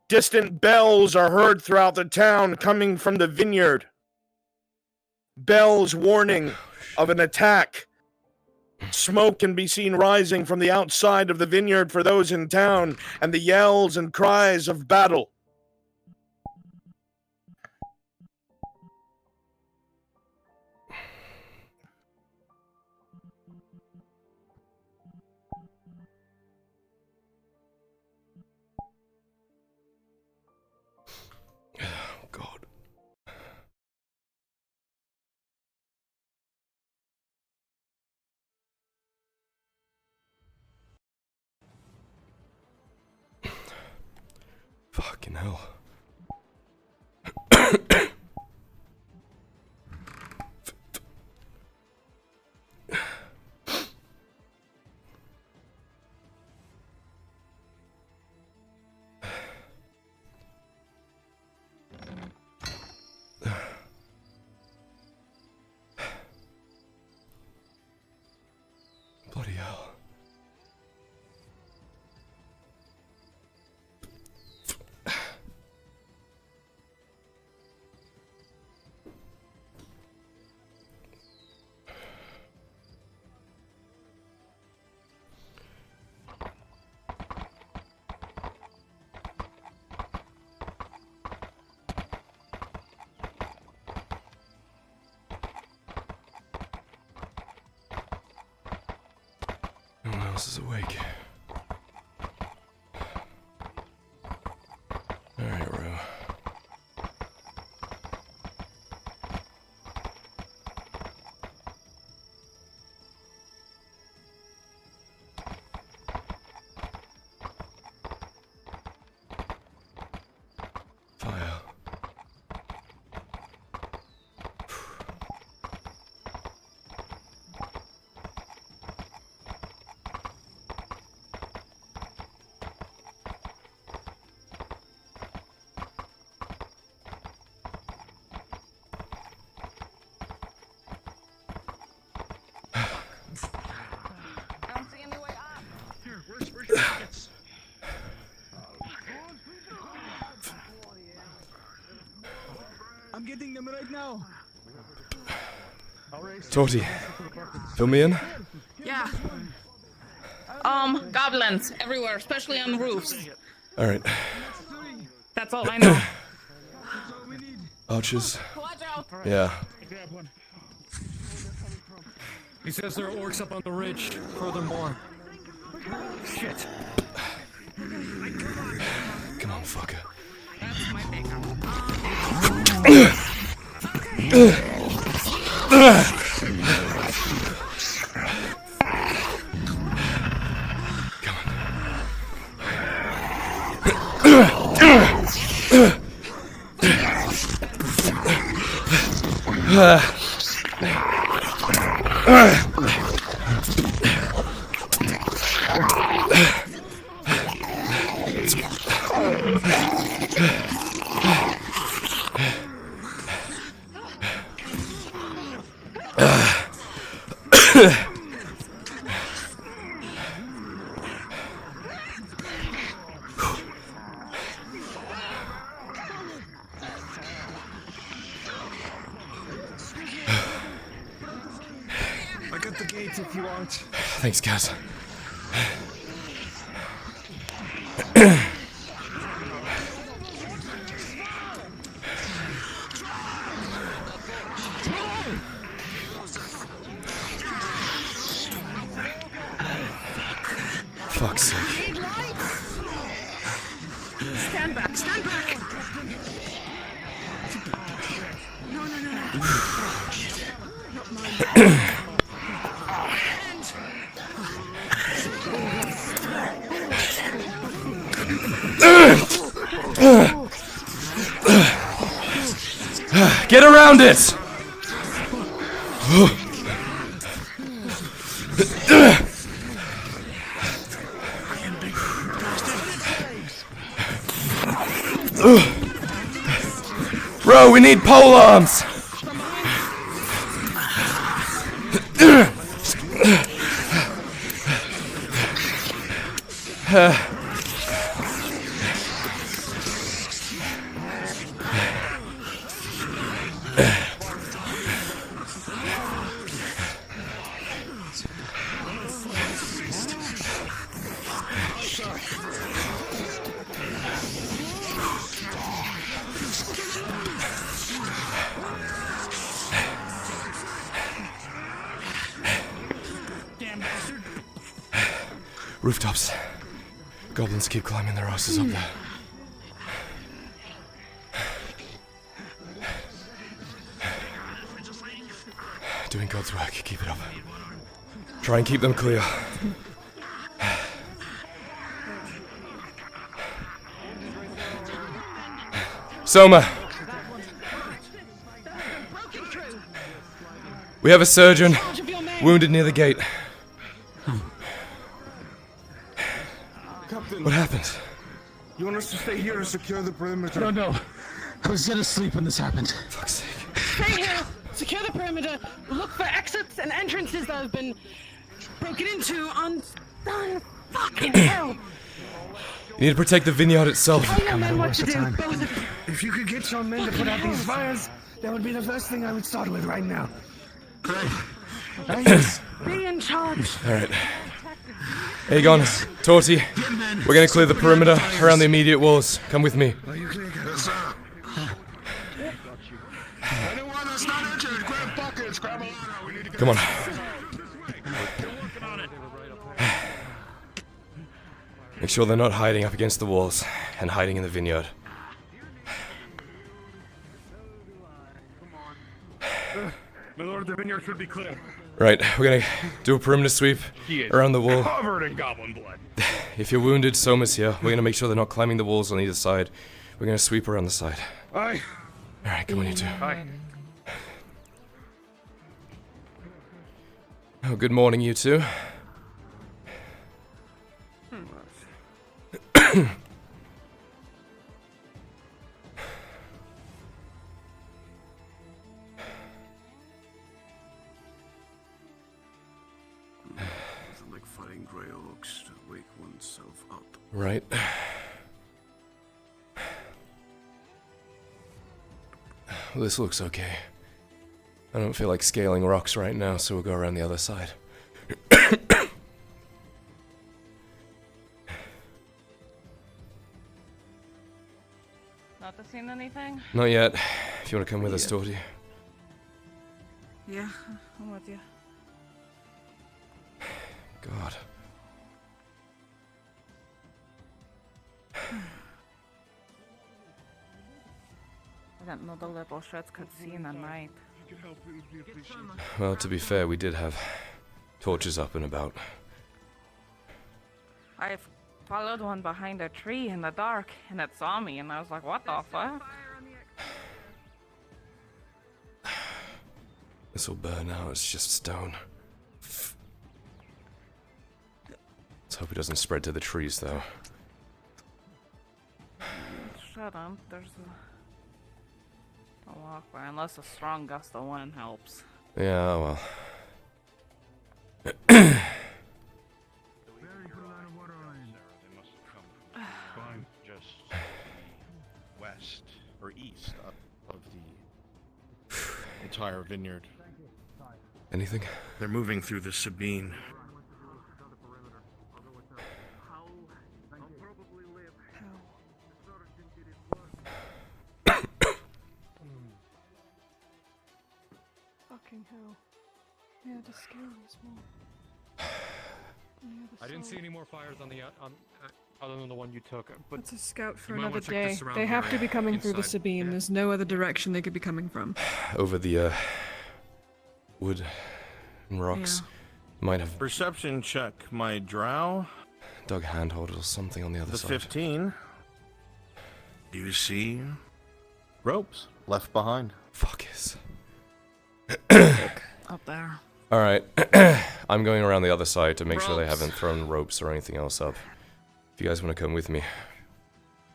Distant bells are heard throughout the town coming from the vineyard. Bells warning of an attack. Smoke can be seen rising from the outside of the vineyard for those in town, and the yells and cries of battle. Oh, God. Fucking hell. Bloody hell. No one else is awake. Alright, Ro. Fire. I'm getting them right now. Torty, fill me in? Yeah. Goblins everywhere, especially on roofs. Alright. That's all I know. Archers? Watch out. Yeah. He says there are orcs up on the ridge. Furthermore. Shit. Come on, fucker. That's my backup. I got the gates if you want. Thanks, guys. Fuck's sake. Stand back, stand back. No, no, no, no. Get around it! Bro, we need pole arms! Rooftops. Goblins keep climbing their asses up there. Doing God's work, keep it up. Try and keep them clear. Soma! We have a surgeon wounded near the gate. What happened? You want us to stay here to secure the perimeter? No. I was gonna sleep when this happened. Fuck's sake. Stay here, secure the perimeter, look for exits and entrances that have been broken into on fucking hell. You need to protect the vineyard itself. Tell your men what to do, both of you. If you could get your men to put out these fires, that would be the first thing I would start with right now. Be in charge. Alright. Aegon, Torty, we're gonna clear the perimeter around the immediate walls. Come with me. Are you clear? Yes, sir. Anyone that's not injured, grab buckets, grab a ladder. We need to get Come on. Make sure they're not hiding up against the walls and hiding in the vineyard. My lord, the vineyard should be clear. Right, we're gonna do a perimeter sweep around the wall. Covered in goblin blood. If you're wounded, Soma's here. We're gonna make sure they're not climbing the walls on either side. We're gonna sweep around the side. Aye. Alright, come on, you two. Aye. Oh, good morning, you two. like fighting grey orcs to wake oneself up. Right. Well, this looks okay. I don't feel like scaling rocks right now, so we'll go around the other side. Not seeing anything? Not yet. If you want to come with us, Torty. Yeah, I'm with you. God. I didn't know the little shits could see in the night. Well, to be fair, we did have torches up and about. I followed one behind a tree in the dark, and it saw me, and I was like, what the fuck? This will burn out, it's just stone. Let's hope it doesn't spread to the trees, though. Shut up, there's a walkway, unless a strong gust of wind helps. Yeah, well. Just west or east of the entire vineyard. Anything? They're moving through the Sabine. Fucking hell. Yeah, the scale is more. I didn't see any more fires on the other than the one you took. But It's a scout for you might another wanna check day. this around They have to be coming through the inside. Sabine. Yeah. There's no other direction they could be coming from. Over the, wood and rocks. Might have Perception check, my drow. dug handhold or something on the other The side. 15. You see ropes left behind. Fuck is. Up there. Alright. I'm going around the other side to make sure they haven't thrown ropes or anything else up. If you guys want to come with me.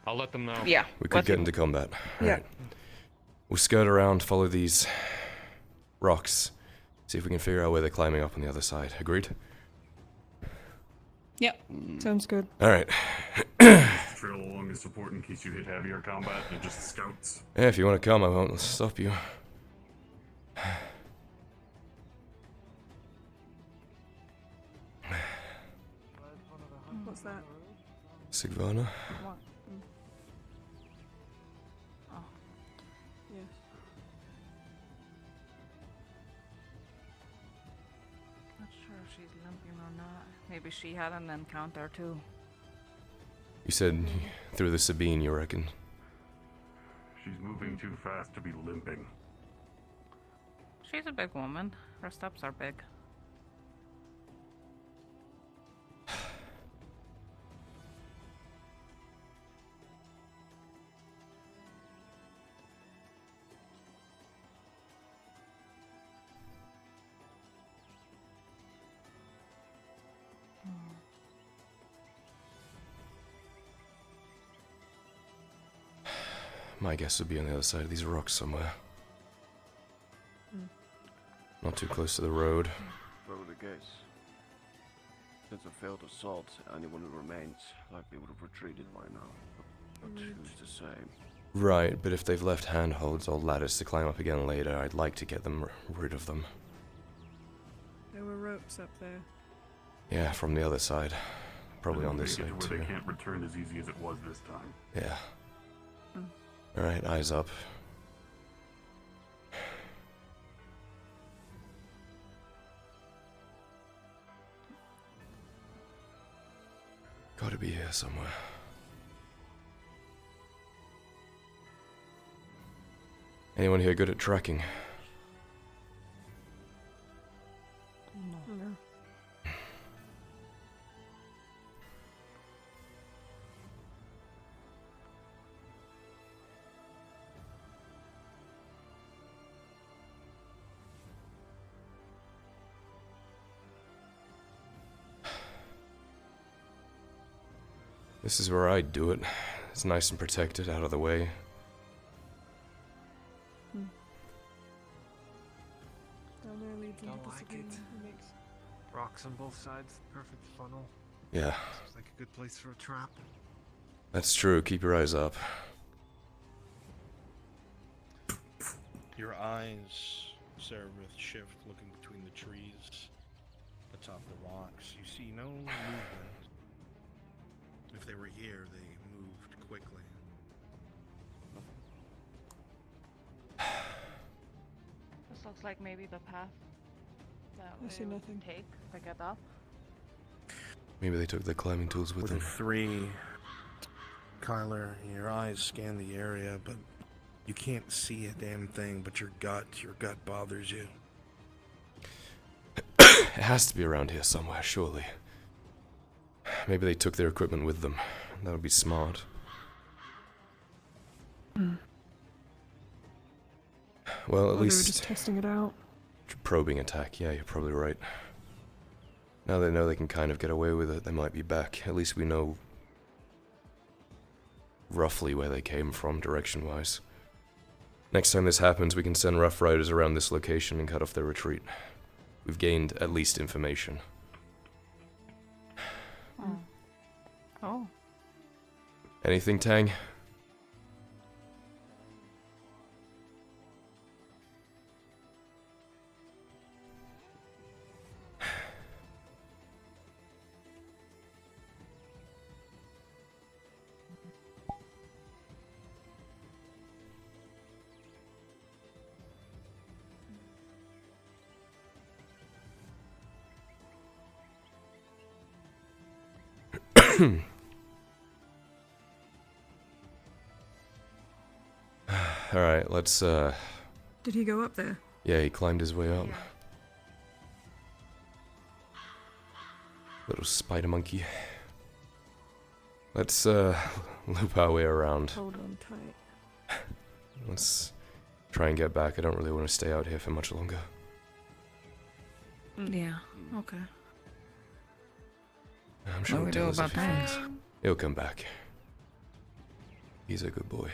I'll let them know. Yeah. We could get into combat. Yeah. Alright. We'll skirt around, follow these rocks, see if we can figure out where they're climbing up on the other side. Agreed? Yep. Sounds good. Alright. Trail along as support in case you hit heavier combat. They're just scouts. Yeah, if you want to come, I won't stop you. What's that? Sigvana? What? Oh. Yes. Not sure if she's limping or not. Maybe she had an encounter too. You said through the Sabine, you reckon? She's moving too fast to be limping. She's a big woman. Her steps are big. My guess would be on the other side of these rocks somewhere. Not too close to the road. Probably the case. Since a failed assault, anyone who remains likely would have retreated by now. But who's to say? Right, but if they've left handholds or ladders to climb up again later, I'd like to get them rid of them. There were ropes up there. Yeah, from the other side. Probably on this Take it side to too. where they can't return as easy as it was this time. Yeah. Alright, eyes up. Gotta be here somewhere. Anyone here good at tracking? No. This is where I'd do it. It's nice and protected, out of the way. Down there leads into Don't the like Sabine. it. It makes Rocks on both sides, perfect funnel. Yeah, Seems like a good place for a trap. that's true. Keep your eyes up. Your eyes, Cerebrith, shift, looking between the trees, atop the rocks. You see no movement. If they were here, they moved quickly. This looks like maybe the path that I see we would nothing. take to get up. Maybe they took their climbing tools with With them. a 3, Kyler, your eyes scan the area, but you can't see a damn thing, but your gut bothers you. It has to be around here somewhere, surely. Maybe they took their equipment with them. That would be smart. Well, at Or they were least just testing it out. probing attack. Yeah, you're probably right. Now they know they can kind of get away with it, they might be back. At least we know roughly where they came from, direction-wise. Next time this happens, we can send Rough Riders around this location and cut off their retreat. We've gained at least information. Oh. Anything, Tang? Alright, let's, Did he go up there? yeah, he climbed his way up. Little spider monkey. Let's, loop our way around. Hold on tight. Let's try and get back. I don't really want to stay out here for much longer. Yeah. Okay. I'm sure What do we he'll do tell us about if he that? thinks. He'll come back. He's a good boy.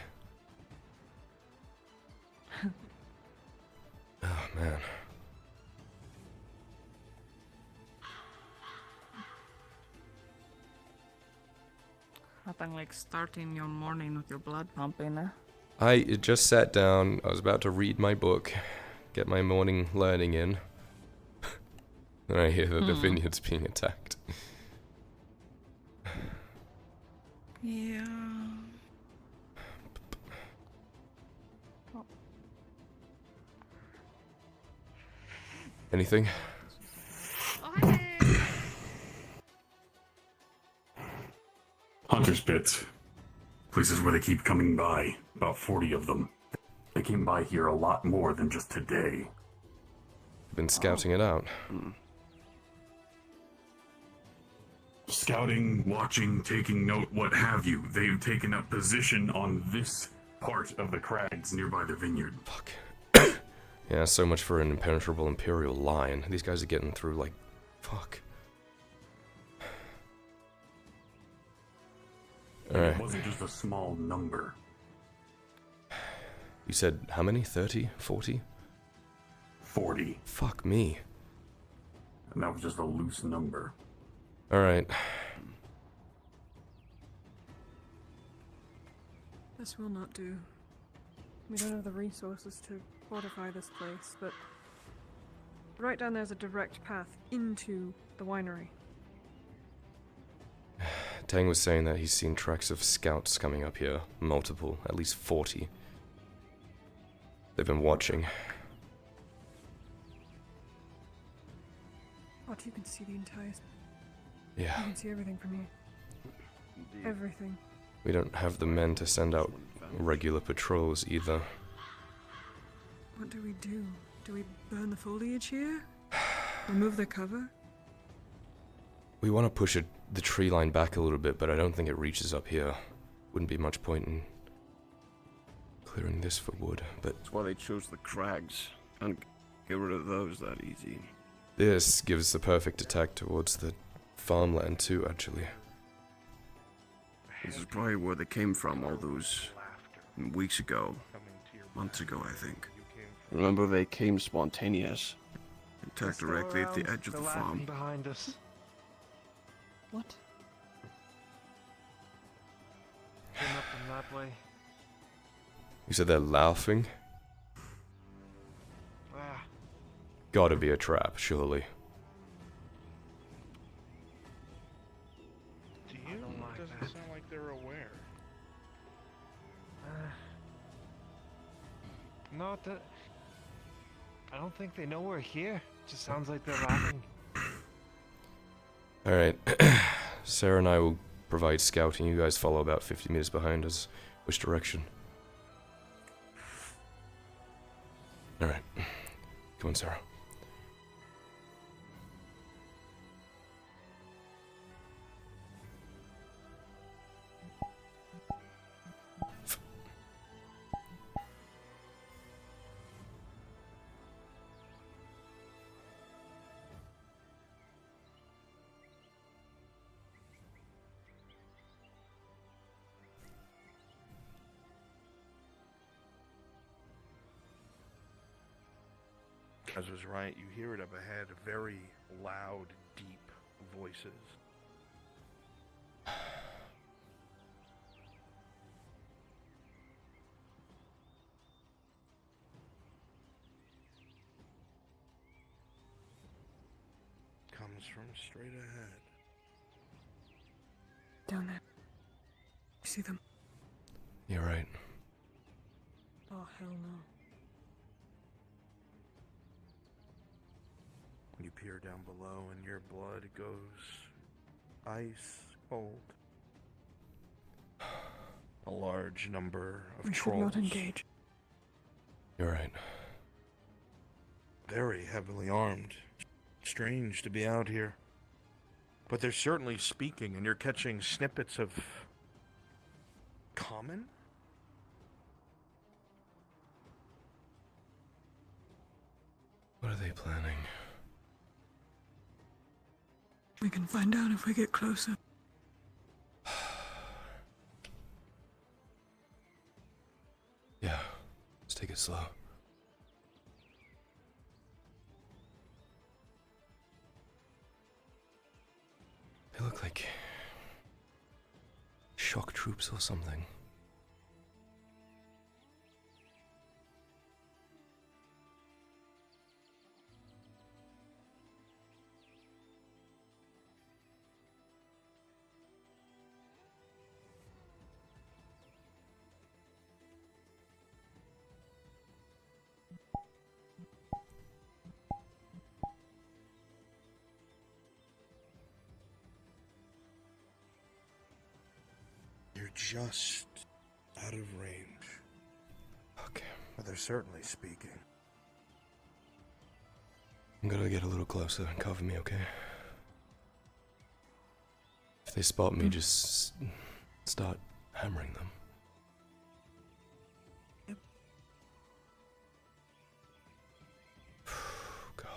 Oh, man. Nothing like starting your morning with your blood pumping, eh? I just sat down. I was about to read my book, get my morning learning in. And I hear that the vineyard's being attacked. Yeah. Anything? Hunter's pits. Places where they keep coming by. About 40 of them. They came by here a lot more than just today. Been scouting it out. Scouting, watching, taking note, what have you. They've taken up position on this part of the crags nearby the vineyard. Fuck. Yeah, so much for an impenetrable Imperial line. These guys are getting through like... Fuck. Alright. It wasn't just a small number. You said how many? 30? 40? 40. Fuck me. And that was just a loose number. Alright. This will not do. We don't have the resources to fortify this place, but right down there's a direct path into the winery. Tang was saying that he's seen tracks of scouts coming up here. Multiple. At least 40. They've been watching. But you can see the entire... Yeah. You can see everything from here. Indeed. Everything. We don't have the men to send out regular patrols either. What do we do? Do we burn the foliage here? Remove the cover? We want to push the tree line back a little bit, but I don't think it reaches up here. Wouldn't be much point in clearing this for wood, but That's why they chose the crags. And get rid of those that easy. this gives the perfect attack towards the farmland too, actually. This is probably where they came from all those weeks ago. Months ago, I think. Remember, they came spontaneous. Attacked directly at the edge of the farm. Behind us. What? Came up from that way. You said they're laughing? Ah, Gotta be a trap, surely. To you, don't like it doesn't that. sound like they're aware. not that. I don't think they know we're here. It just sounds like they're laughing. Alright. Sarah and I will provide scouting. You guys follow about 50 meters behind us. Which direction? Alright. Come on, Sarah. As was right, you hear it up ahead, very loud, deep voices. Comes from straight ahead. Down there. You see them? You're right. Oh, hell no. You peer down below and your blood goes ice cold. A large number of We should trolls. not engage. You're right. Very heavily armed. Strange to be out here. But they're certainly speaking, and you're catching snippets of common? What are they planning? We can find out if we get closer. Take it slow. They look like shock troops or something. You're just out of range. Okay. But they're certainly speaking. I'm gonna get a little closer and cover me, okay? If they spot me, just start hammering them. God.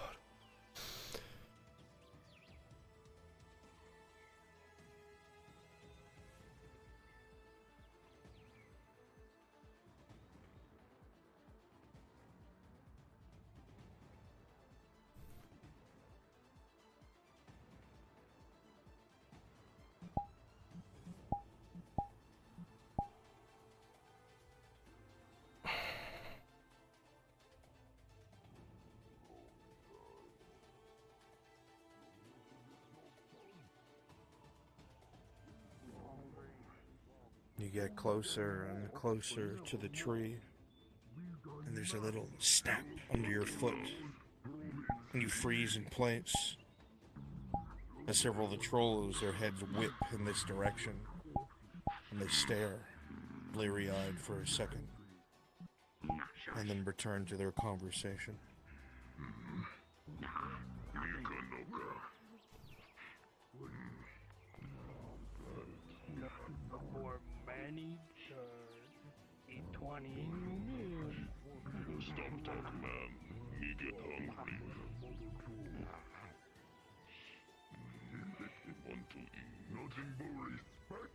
You get closer and closer to the tree, and there's a little snap under your foot, and you freeze in place. As several of the trolls, their heads whip in this direction, and they stare, bleary-eyed for a second, and then return to their conversation. Stop that, man. Me get hungry. Want to eat? Nothing but respect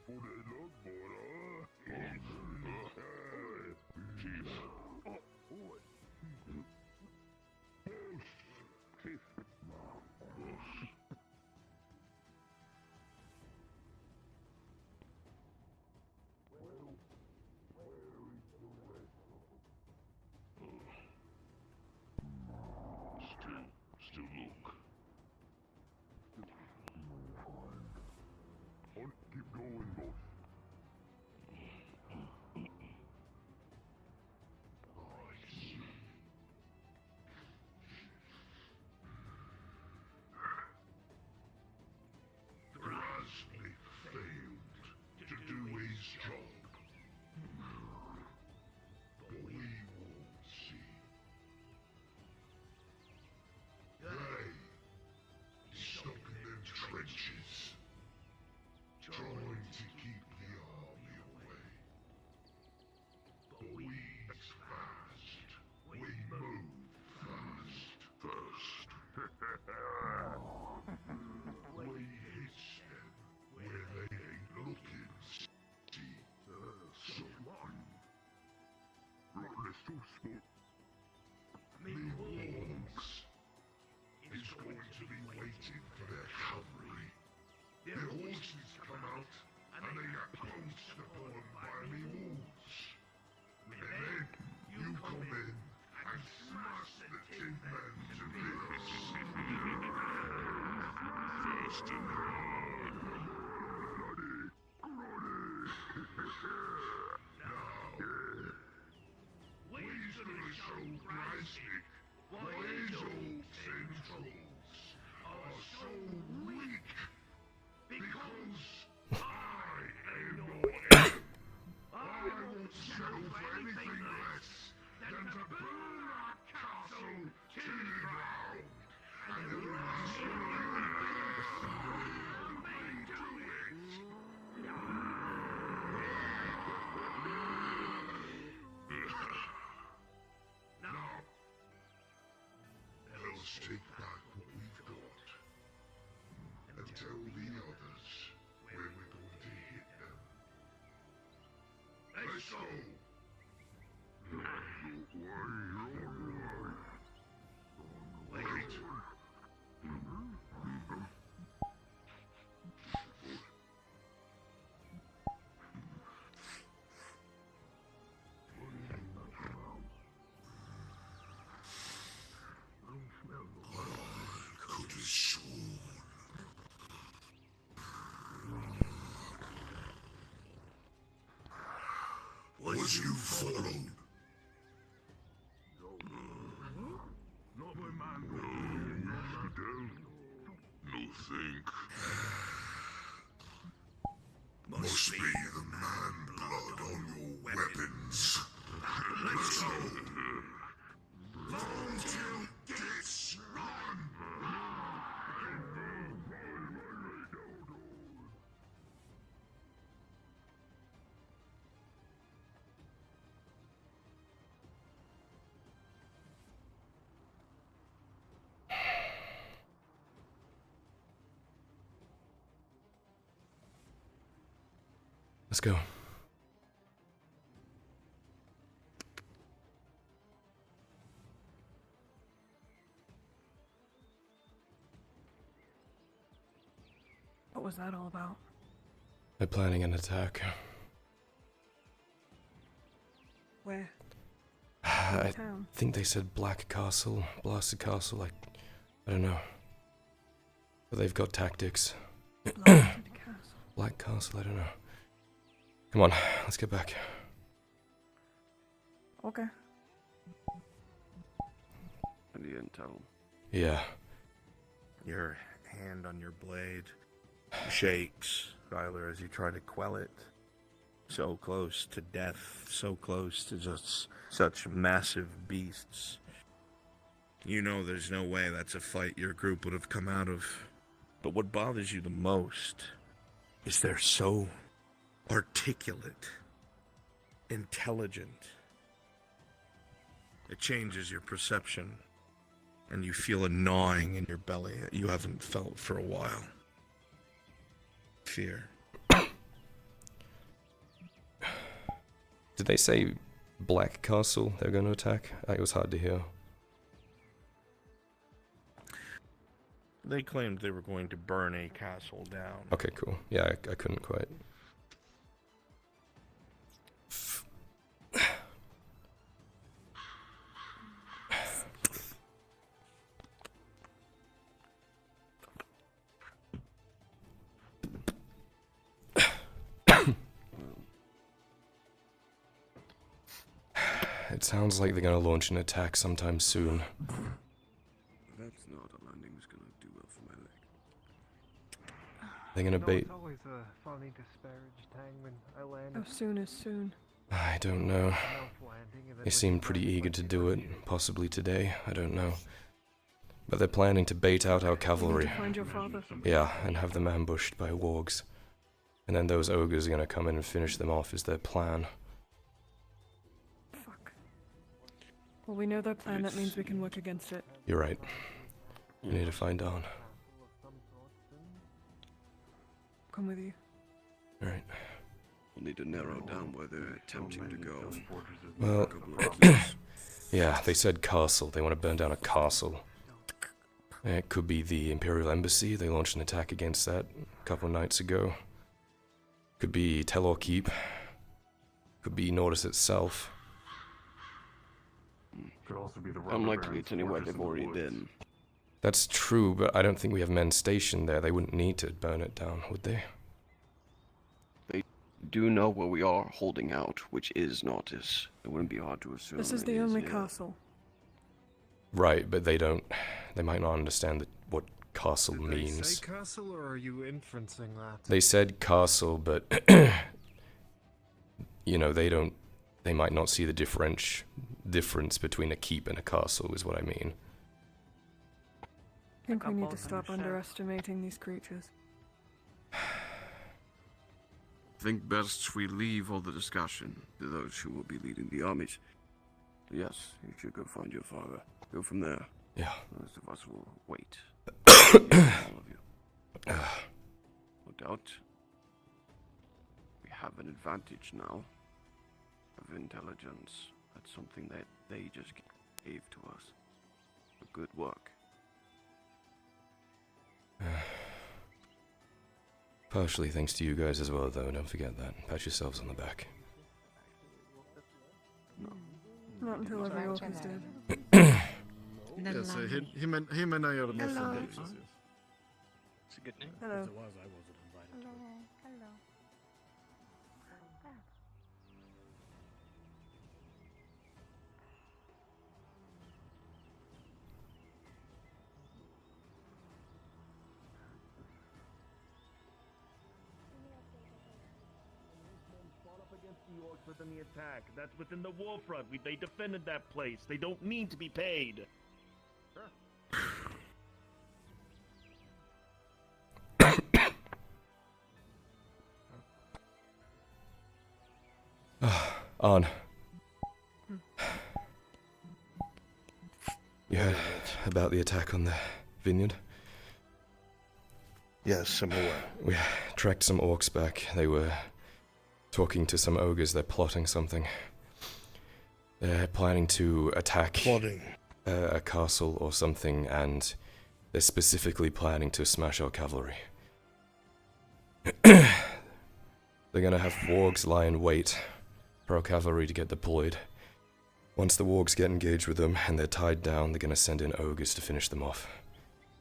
for the love, boy. Chief. Still look. Keep going, boss. Grasnik failed to do his job. But we will see. They stuck in them trenches, trying to keep the army away. But we's fast. We move fast. First. We hit them where they ain't looking. See, someone. Right, let's talk sport. Me warns. Is going to be waiting for their cavalry. Their horses come out, and they get pounced upon by me wolves. And then you come in and smash the tin men to bits. First and hard. Now, we's gonna show Grasnik why his old centrals are so weak. Because I am not I won't settle for anything less than to burn our castle to the ground. And the last one may do it. Now, let's take back what we've got. And tell the others where we're going to hit them. Let's go! Was you followed? Not my man. No think. Must be the man blood on your weapons. Let's go. Long till death's run. Let's go. What was that all about? They're planning an attack. Where? I Town. think they said Black Castle, Blasted Castle, like, I don't know. But they've got tactics. Blasted Castle. Black Castle, I don't know. Come on, let's get back. Okay. Any intel? Yeah. Your hand on your blade shakes, Skylar, as you try to quell it. So close to death, so close to just such massive beasts. You know there's no way that's a fight your group would have come out of. But what bothers you the most is they're so articulate, intelligent. It changes your perception, and you feel a gnawing in your belly that you haven't felt for a while. Fear. Did they say Black Castle they're going to attack? It was hard to hear. They claimed they were going to burn a castle down. Okay, cool. Yeah, I couldn't quite. It sounds like they're gonna launch an attack sometime soon. That's not a landing's gonna do well for my leg. They're gonna bait. It's always a funny disparaged thing when I land. How soon is soon? I don't know. Mouth landing and then They seem pretty eager to do it, possibly today, I don't know. But they're planning to bait out our We need cavalry. to find your father. Yeah, and have them ambushed by wargs. And then those ogres are gonna come in and finish them off is their plan. Fuck. Well, we know their plan, that means we can work against it. You're right. We need to find Dawn. Come with you. Alright. We'll need to narrow down where they're attempting to go. Well, Couple of clues. yeah, they said castle. They want to burn down a castle. It could be the Imperial Embassy. They launched an attack against that a couple of nights ago. Could be Telor Keep. Could be Nautis itself. Unlikely it's anywhere they've already been. That's true, but I don't think we have men stationed there. They wouldn't need to burn it down, would they? They do know where we are holding out, which is Nautis. It wouldn't be hard to assume. This is it the only near. castle. Right, but they don't. They might not understand what castle Did means. they say castle, or are you inferencing that? They said castle, but you know, they don't. They might not see the difference between a keep and a castle, is what I mean. I think we need to stop underestimating these creatures. Think best we leave all the discussion to those who will be leading the armies. Yes, you should go find your father. Go from there. Yeah. The rest of us will wait. All of you. No doubt. We have an advantage now of intelligence. That's something that they just gave to us. For good work. Partially thanks to you guys as well, though. Don't forget that. Pat yourselves on the back. Not until every orc is dead. Yes, him and I are the most ambitious. It's a good name. Hello. I wasn't invited to it. Hello. The orcs within the attack. That's within the war front. They defended that place. They don't need to be paid. On. You heard about the attack on the vineyard? Yes, I'm aware. We tracked some orcs back. They were talking to some ogres. They're plotting something. They're planning to attack a castle or something, and they're specifically planning to smash our cavalry. They're gonna have wargs lie in wait for our cavalry to get deployed. Once the wargs get engaged with them and they're tied down, they're gonna send in ogres to finish them off.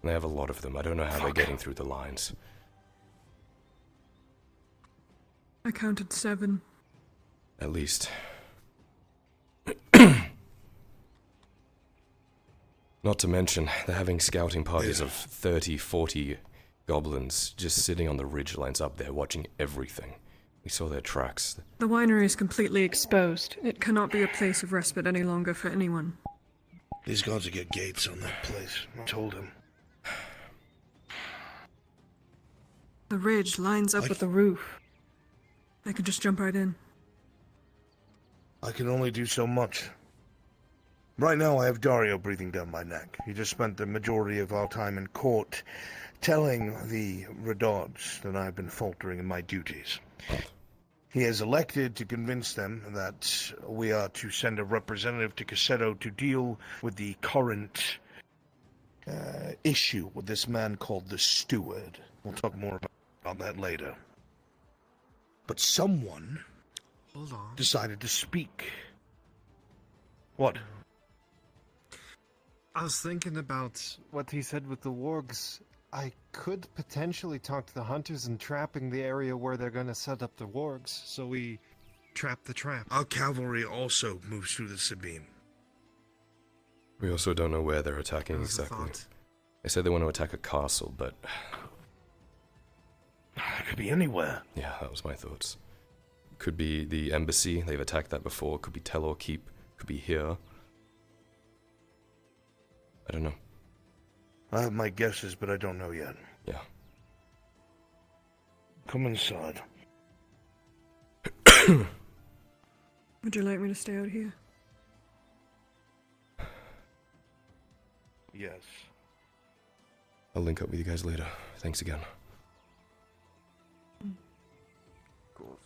And they have a lot of them. I don't know how they're getting through the lines. I counted 7. At least. Not to mention, they're having scouting parties of 30, 40 goblins just sitting on the ridgelines up there watching everything. We saw their tracks. The winery is completely exposed. It cannot be a place of respite any longer for anyone. These guards will get gates on that place. I told him. The ridge lines up with the roof. They could just jump right in. I can only do so much. Right now I have Dario breathing down my neck. He just spent the majority of our time in court telling the Redards that I've been faltering in my duties. He has elected to convince them that we are to send a representative to Cassetto to deal with the current issue with this man called the Steward. We'll talk more about that later. But someone decided to speak. What? I was thinking about what he said with the wargs. I could potentially talk to the hunters and trapping the area where they're going to set up the wargs, so we trap the trap. Our cavalry also moves through the Sabine. We also don't know where they're attacking exactly. They said they want to attack a castle, but... It could be anywhere. Yeah, that was my thoughts. Could be the embassy, they've attacked that before. Could be Telor Keep, could be here. I don't know. I have my guesses, but I don't know yet. Yeah. Come inside. Would you like me to stay out here? Yes. I'll link up with you guys later. Thanks again. Of course.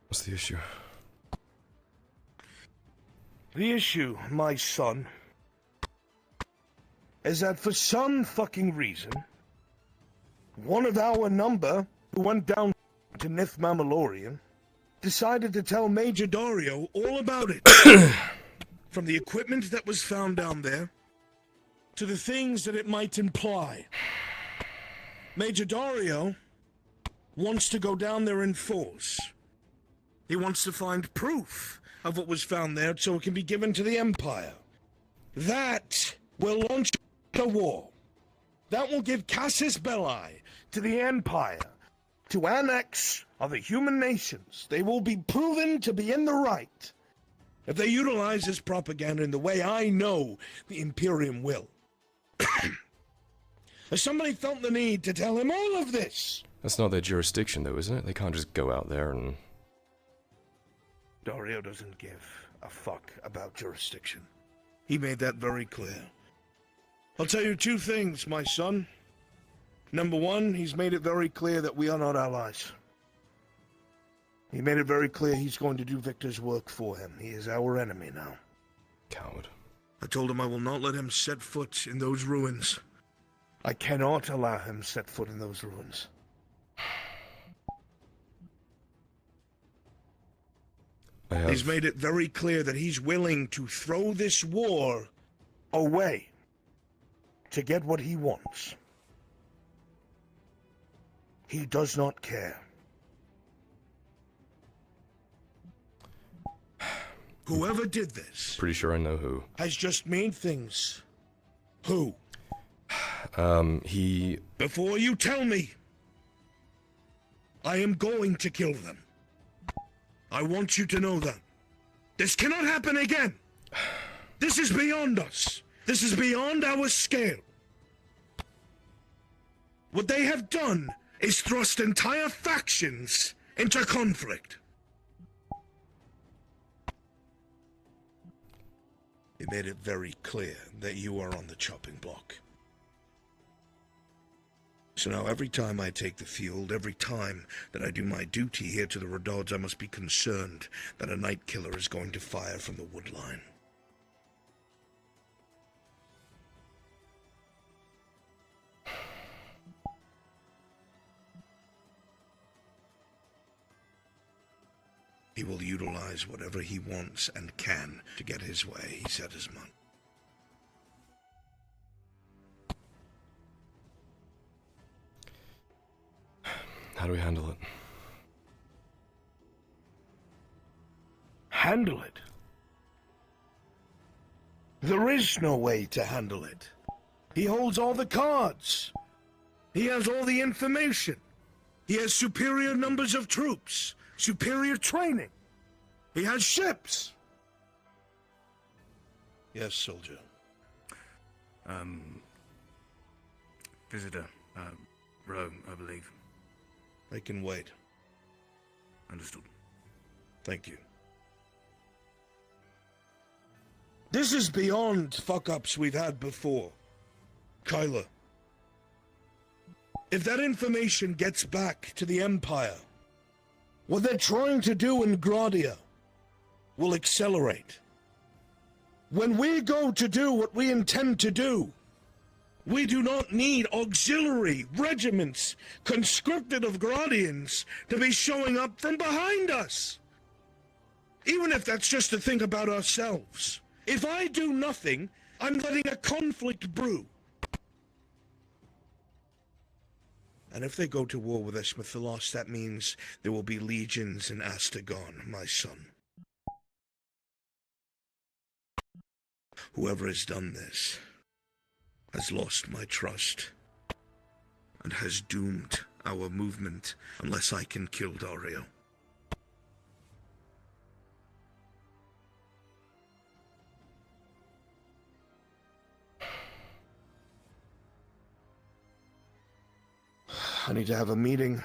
What's the issue? The issue, my son, is that for some fucking reason, one of our number who went down to Nith Mamalorian decided to tell Major Dario all about it. From the equipment that was found down there, to the things that it might imply. Major Dario wants to go down there in force. He wants to find proof of what was found there so it can be given to the Empire. That will launch a war. That will give Casus Belli to the Empire to annex other human nations. They will be proven to be in the right if they utilize this propaganda in the way I know the Imperium will. Has somebody felt the need to tell him all of this? That's not their jurisdiction, though, isn't it? They can't just go out there and Dario doesn't give a fuck about jurisdiction. He made that very clear. I'll tell you two things, my son. Number one, he's made it very clear that we are not allies. He made it very clear he's going to do Victor's work for him. He is our enemy now. Coward. I told him I will not let him set foot in those ruins. I cannot allow him set foot in those ruins. He's made it very clear that he's willing to throw this war away to get what he wants. He does not care. Whoever did this... Pretty sure I know who. ...has just made things... Who? He... Before you tell me, I am going to kill them. I want you to know that. This cannot happen again. This is beyond us. This is beyond our scale. What they have done is thrust entire factions into conflict. They made it very clear that you are on the chopping block. So now every time I take the field, every time that I do my duty here to the Redods, I must be concerned that a night killer is going to fire from the woodline. He will utilize whatever he wants and can to get his way, he said as much. How do we handle it? Handle it? There is no way to handle it. He holds all the cards. He has all the information. He has superior numbers of troops, superior training. He has ships. Yes, soldier. Visitor, Rome, I believe. I can wait. Understood. Thank you. This is beyond fuck-ups we've had before. Kyler. If that information gets back to the Empire, what they're trying to do in Gradia will accelerate. When we go to do what we intend to do, we do not need auxiliary regiments conscripted of Gradians to be showing up from behind us. Even if that's just to think about ourselves. If I do nothing, I'm letting a conflict brew. And if they go to war with us, Mythilos, that means there will be legions in Astagon, my son. Whoever has done this has lost my trust and has doomed our movement unless I can kill Dario. I need to have a meeting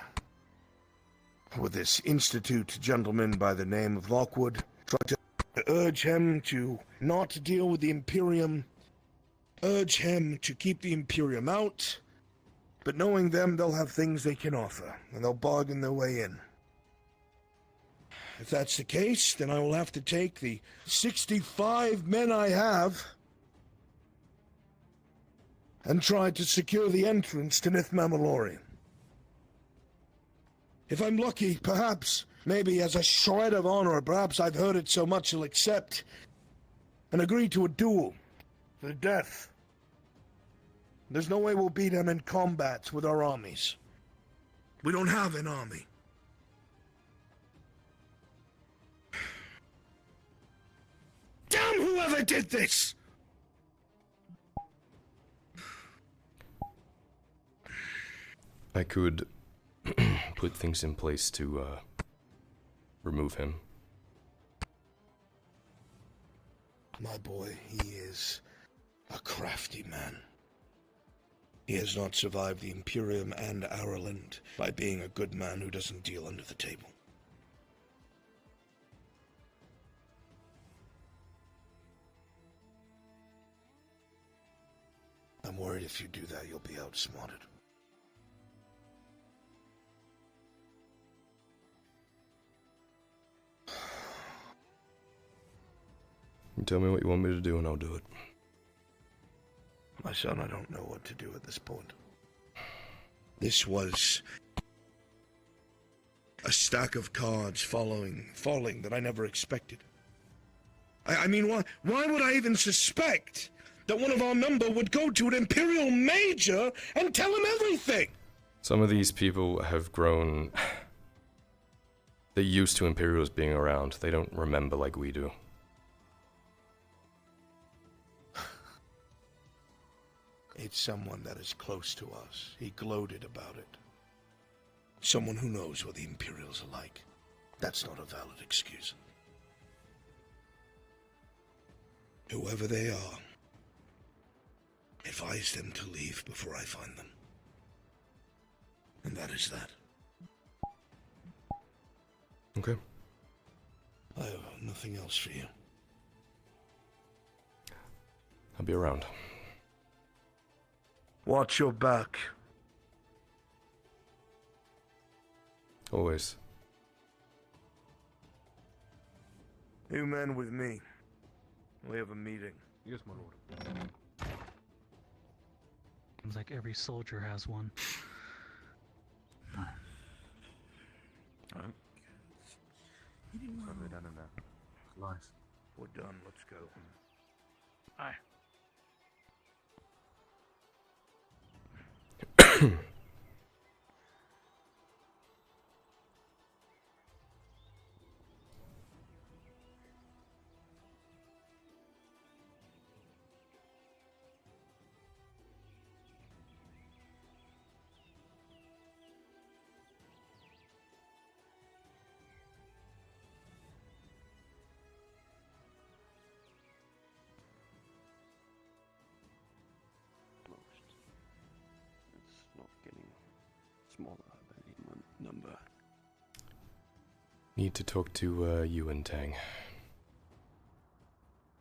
with this Institute gentleman by the name of Lockwood. Try to urge him to not deal with the Imperium. Urge him to keep the Imperium out. But knowing them, they'll have things they can offer, and they'll bargain their way in. If that's the case, then I will have to take the 65 men I have and try to secure the entrance to Nith Mamalorian. If I'm lucky, perhaps, maybe as a shred of honor, perhaps I've heard it so much he'll accept and agree to a duel for the death. There's no way we'll beat him in combats with our armies. We don't have an army. Damn whoever did this! I could put things in place to remove him. My boy, he is a crafty man. He has not survived the Imperium and Ireland by being a good man who doesn't deal under the table. worried if you do that, you'll be outsmarted. You tell me what you want me to do and I'll do it. My son, I don't know what to do at this point. This was a stack of cards falling that I never expected. I mean, why would I even suspect that one of our number would go to an Imperial Major and tell him everything? Some of these people have grown... They're used to Imperials being around. They don't remember like we do. It's someone that is close to us. He gloated about it. Someone who knows what the Imperials are like. That's not a valid excuse. Whoever they are, advise them to leave before I find them. And that is that. Okay. I have nothing else for you. I'll be around. Watch your back. Always. 2 men with me. We have a meeting. Yes, my lord. Seems like every soldier has one. Alright. What have they done in there? Nice. We're done. Let's go. Aye. It's not getting smaller than a number. Need to talk to you and Tang.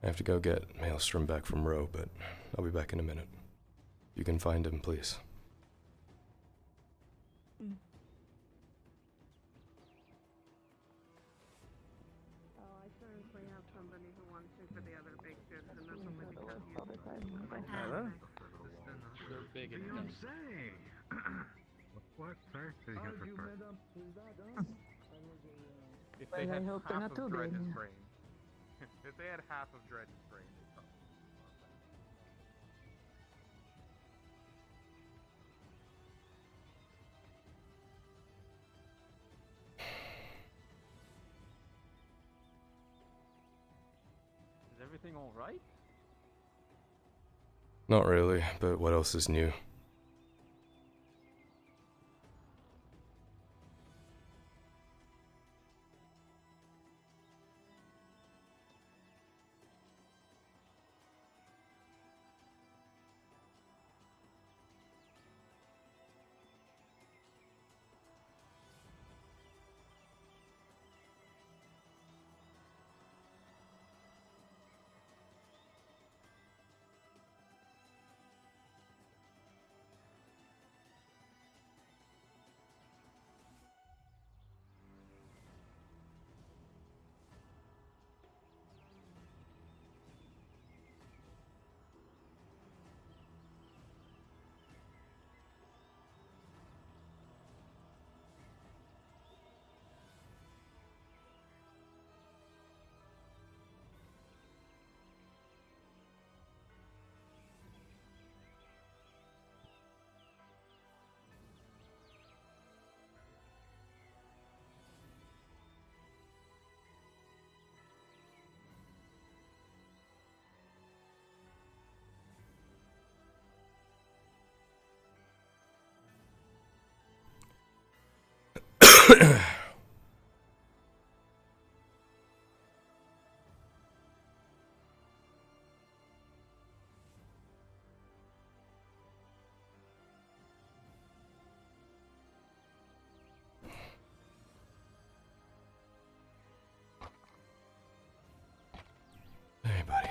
I have to go get Maelstrom back from Row, but I'll be back in a minute. You can find him, please. I currently have somebody who wants me for the other big goods, and that's only because Hello? They're big and What size do you prefer? If they had half of Dredge's brain. If they had half of Dredge's brain, they'd probably Is everything alright? Not really, but what else is new? Hey, buddy.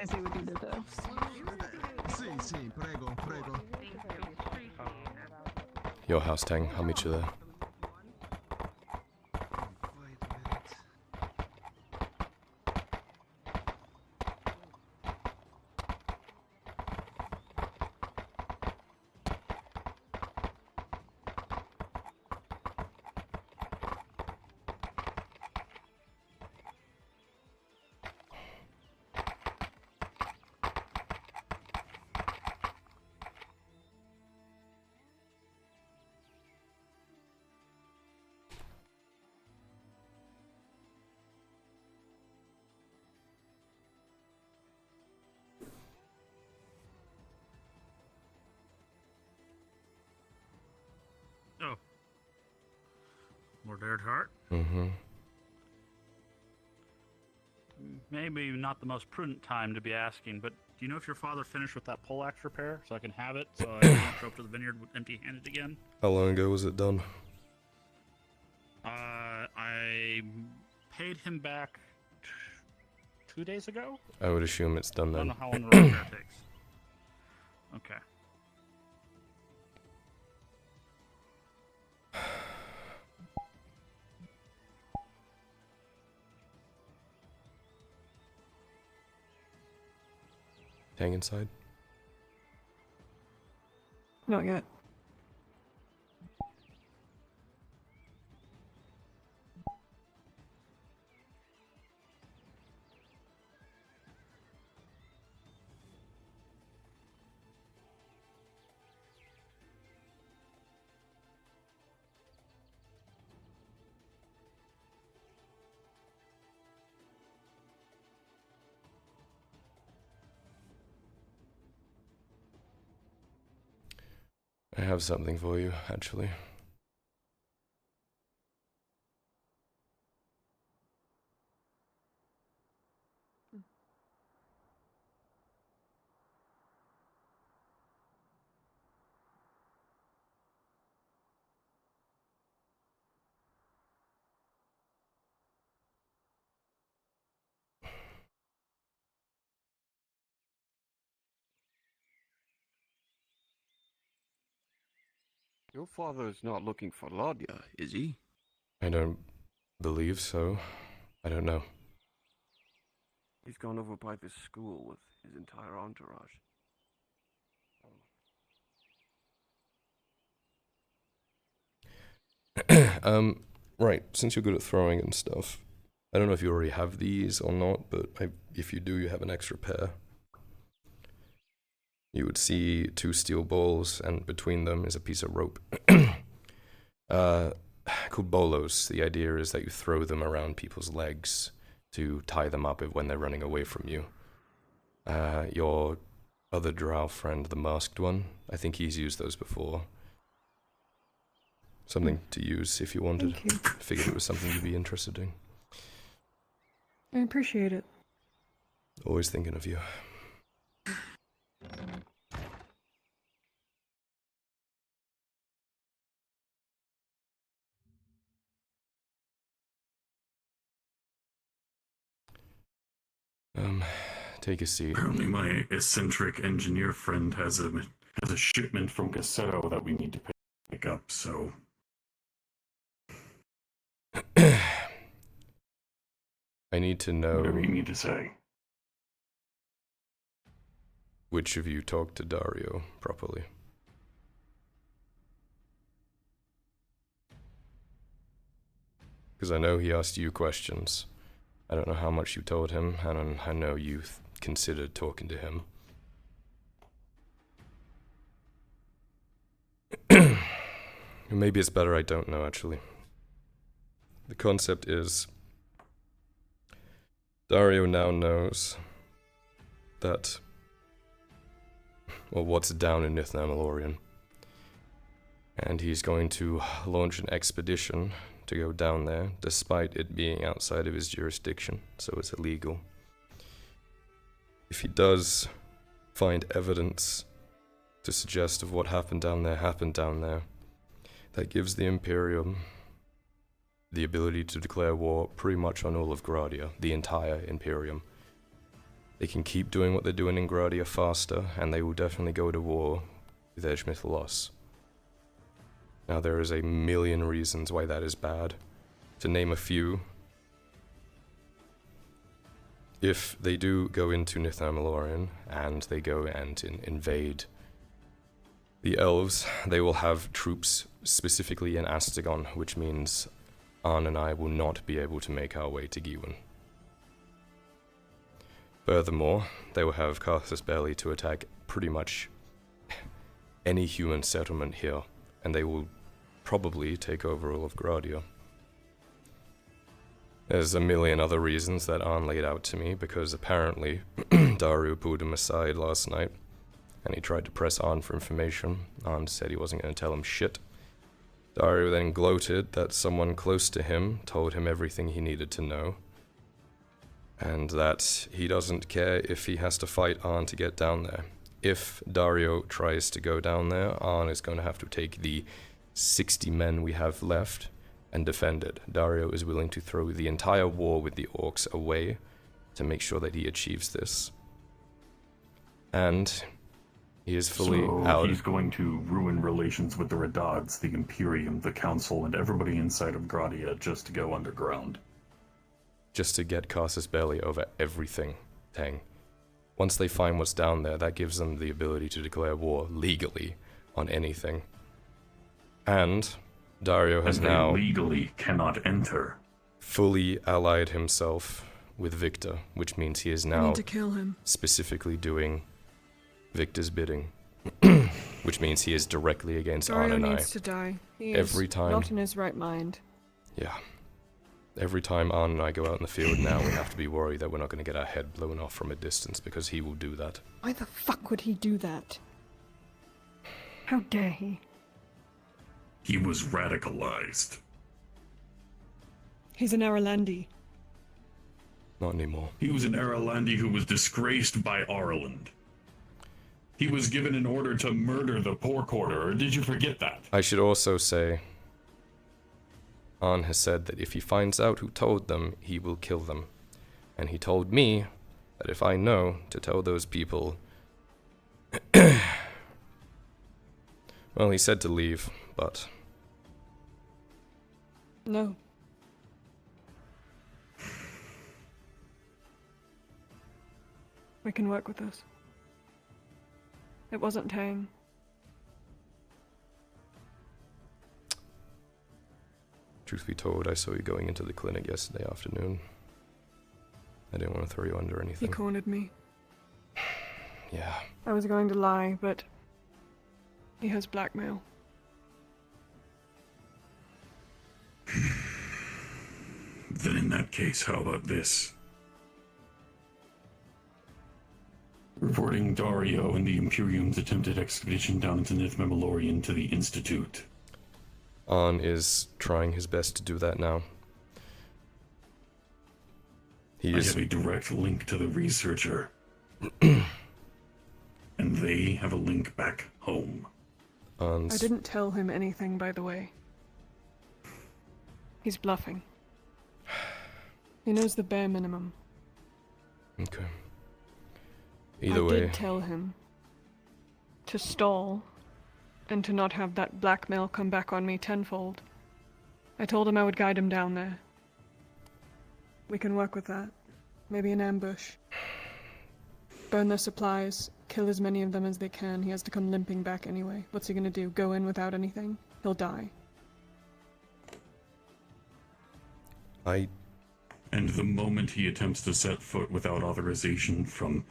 I see what you did there. Sì, prego, prego. Your house, Tang. I'll meet you there. Oh. More dared heart? Mm-hmm. Maybe not the most prudent time to be asking, but do you know if your father finished with that poleaxe repair so I can have it so I don't show up to the vineyard empty-handed again? How long ago was it done? I paid him back 2 days ago? I would assume it's done I don't then. know how long the repair takes. Okay. Hang inside. Not yet. I have something for you, actually. Your father is not looking for Gradia, is he? I don't believe so. I don't know. He's gone over by this school with his entire entourage. Right, since you're good at throwing and stuff, I don't know if you already have these or not, but if you do, you have an extra pair. You would see 2 steel balls, and between them is a piece of rope. Called bolos. The idea is that you throw them around people's legs to tie them up when they're running away from you. Your other drow friend, the masked one, I think he's used those before. Something to use if you wanted. Thank you. Figured it was something you'd be interested in. I appreciate it. Always thinking of you. Take a seat. Apparently my eccentric engineer friend has a shipment from Cassetto that we need to pick up, so... I need to know... Whatever you need to say. Which of you talked to Dario properly? Because I know he asked you questions. I don't know how much you told him, and I know you considered talking to him. Maybe it's better I don't know, actually. The concept is... Dario now knows that... well, what's down in Nithna Malorian. And he's going to launch an expedition to go down there, despite it being outside of his jurisdiction, so it's illegal. If he does find evidence to suggest of what happened down there, that gives the Imperium the ability to declare war pretty much on all of Gradia, the entire Imperium. They can keep doing what they're doing in Gradia faster, and they will definitely go to war with Edgemyth loss. Now there is a million reasons why that is bad. To name a few, if they do go into Nithnamalorian, and they go and invade the elves, they will have troops specifically in Astagon, which means Arn and I will not be able to make our way to Giwen. Furthermore, they will have Carthus Belli to attack pretty much any human settlement here, and they will probably take over all of Gradia. There's a million other reasons that Arn laid out to me, because apparently Dario pulled him aside last night, and he tried to press Arn for information. Arn said he wasn't going to tell him shit. Dario then gloated that someone close to him told him everything he needed to know, and that he doesn't care if he has to fight Arn to get down there. If Dario tries to go down there, Arn is going to have to take the 60 men we have left and defend it. Dario is willing to throw the entire war with the orcs away to make sure that he achieves this. And he is fully out. He's going to ruin relations with the Redads, the Imperium, the Council, and everybody inside of Gradia just to go underground. Just to get Carthus Belli over everything, Tang. Once they find what's down there, that gives them the ability to declare war legally on anything. And Dario has and they now legally cannot enter. Fully allied himself with Victor, which means he is I now need to kill him. specifically doing Victor's bidding, which means he is directly against Arn Dario and I. needs to die. He Every is time. not in his right mind. Yeah. Every time Arn and I go out in the field now, we have to be worried that we're not going to get our head blown off from a distance, because he will do that. Why the fuck would he do that? How dare he? He was radicalized. He's an Aralandi. Not anymore. He was an Aralandi who was disgraced by Ireland. He was given an order to murder the poor quarter, or did you forget that? I should also say, Arn has said that if he finds out who told them, he will kill them. And he told me that if I know to tell those people... Well, he said to leave, but... No. We can work with this. It wasn't Tang. Truth be told, I saw you going into the clinic yesterday afternoon. I didn't want to throw you under He anything. cornered me. Yeah. I was going to lie, but he has blackmail. Then in that case, how about this? Reporting Dario and the Imperium's attempted expedition down into Nithmamalorian to the Institute. Arn is trying his best to do that now. I have a direct link to the researcher. And they have a link back home. I didn't tell him anything, by the way. He's bluffing. He knows the bare minimum. Okay. Either way. I did tell him to stall and to not have that blackmail come back on me tenfold. I told him I would guide him down there. We can work with that. Maybe an ambush. Burn their supplies, kill as many of them as they can. He has to come limping back anyway. What's he gonna do? Go in without anything? He'll die. And the moment he attempts to set foot without authorization from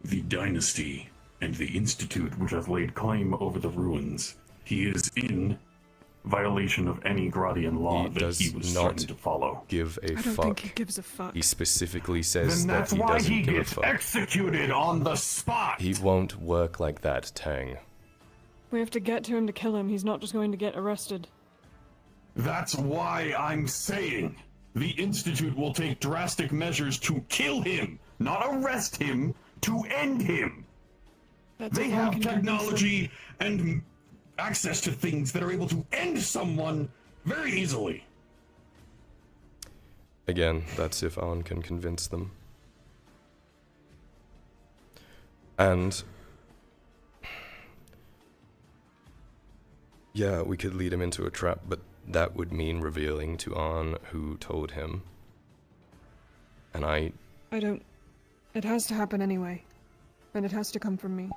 the dynasty and the institute which has laid claim over the ruins, he is in violation of any Gradian law that he was certain to follow. Give a I don't fuck. think he gives a fuck. He specifically says Then that that's he why doesn't he give a gets fuck. executed on the spot! He won't work like that, Tang. We have to get to him to kill him. He's not just going to get arrested. That's why I'm saying the Institute will take drastic measures to kill him, not arrest him, to end him. They have technology and access to things that are able to end someone very easily. Again, that's if Arn can convince them. And yeah, we could lead him into a trap, but that would mean revealing to Arn who told him. And I don't... It has to happen anyway. And it has to come from me.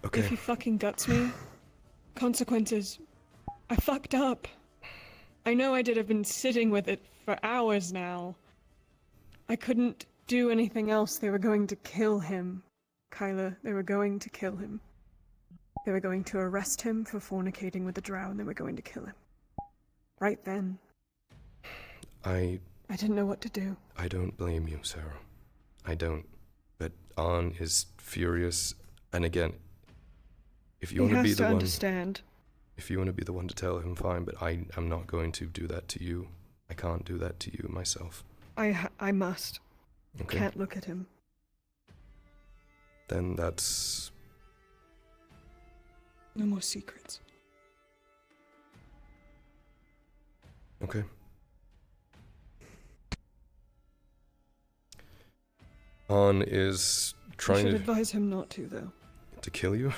Okay. If he fucking guts me, consequences. I fucked up. I know I did. I've been sitting with it for hours now. I couldn't do anything else. They were going to kill him. Kyla, they were going to kill him. They were going to arrest him for fornicating with the drow, and they were going to kill him. Right then. I didn't know what to do. I don't blame you, Sarah. I don't. But Arn is furious, and again, if you want to be the one... understand. If you want to be the one to tell him, fine, but I'm not going to do that to you. I can't do that to you myself. I must. Okay. Can't look at him. Then that's... No more secrets. Okay. Arn is trying I should to... advise him not to, though. To kill you?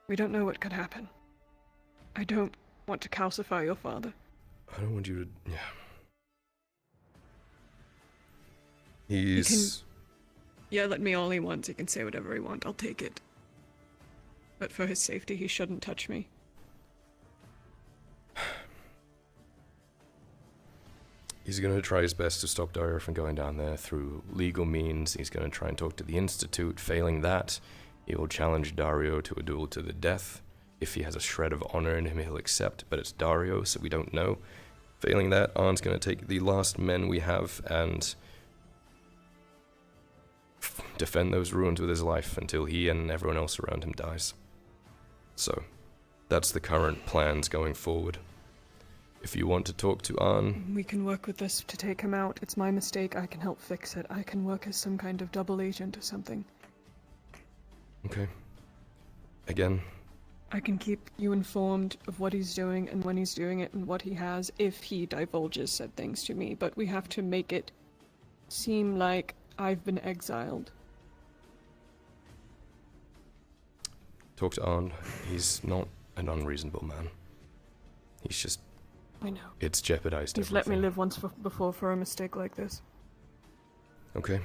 We don't know what could happen. I don't want to calcify your father. I don't want you to... Yeah. He's... He can yell at me all he wants. He can say whatever he wants. I'll take it. But for his safety, he shouldn't touch me. He's going to try his best to stop Dario from going down there through legal means. He's going to try and talk to the Institute. Failing that, he will challenge Dario to a duel to the death. If he has a shred of honor in him, he'll accept, but it's Dario, so we don't know. Failing that, Arn's going to take the last men we have and defend those ruins with his life until he and everyone else around him dies. So, that's the current plans going forward. If you want to talk to Arn... We can work with this to take him out. It's my mistake. I can help fix it. I can work as some kind of double agent or something. Okay. Again... I can keep you informed of what he's doing and when he's doing it and what he has if he divulges said things to me, but we have to make it seem like I've been exiled. Talk to Arn. He's not an unreasonable man. He's just... I know. It's jeopardized He's everything. let me live once before for a mistake like this. Okay.